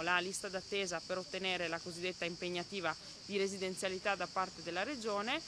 La lista d'attesa per ottenere la cosiddetta impegnativa di residenzialità da parte della Regione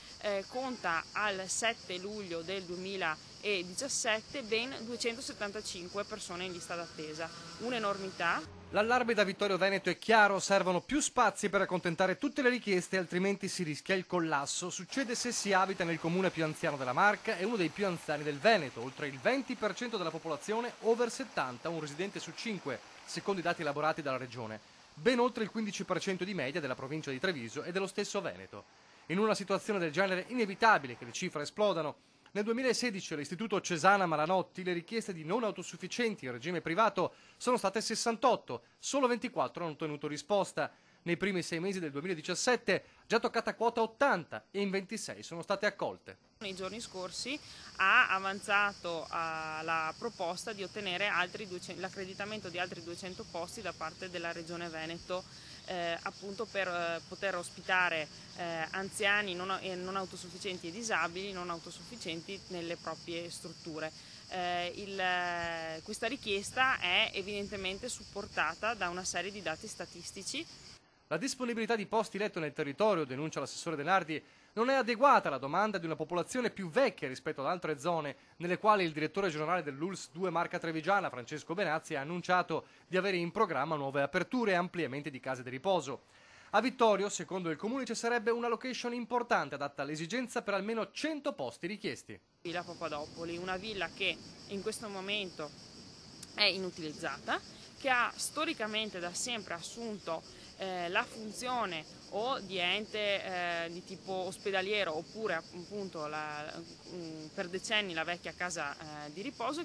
conta al 7 luglio del 2017 ben 275 persone in lista d'attesa, un'enormità. L'allarme da Vittorio Veneto è chiaro, servono più spazi per accontentare tutte le richieste, altrimenti si rischia il collasso. Succede se si abita nel comune più anziano della Marca e uno dei più anziani del Veneto, oltre il 20% della popolazione over 70, un residente su 5, secondo i dati elaborati dalla Regione, ben oltre il 15% di media della provincia di Treviso e dello stesso Veneto. In una situazione del genere è inevitabile che le cifre esplodano. Nel 2016 all'Istituto Cesana Malanotti le richieste di non autosufficienti in regime privato sono state 68, solo 24 hanno ottenuto risposta. Nei primi 6 mesi del 2017 già toccata quota 80 e in 26 sono state accolte. Nei giorni scorsi ha avanzato la proposta di ottenere l'accreditamento di altri 200 posti da parte della Regione Veneto, appunto per poter ospitare anziani non autosufficienti e disabili non autosufficienti nelle proprie strutture. Questa richiesta è evidentemente supportata da una serie di dati statistici. La disponibilità di posti letto nel territorio, denuncia l'assessore De Nardi, non è adeguata alla domanda di una popolazione più vecchia rispetto ad altre zone, nelle quali il direttore generale dell'ULSS 2 Marca Trevigiana, Francesco Benazzi, ha annunciato di avere in programma nuove aperture e ampliamenti di case di riposo. A Vittorio, secondo il comune, ci sarebbe una location importante adatta all'esigenza per almeno 100 posti richiesti. Villa Papadopoli, una villa che in questo momento è inutilizzata, che ha storicamente da sempre assunto la funzione o di ente di tipo ospedaliero oppure appunto per decenni la vecchia casa di riposo.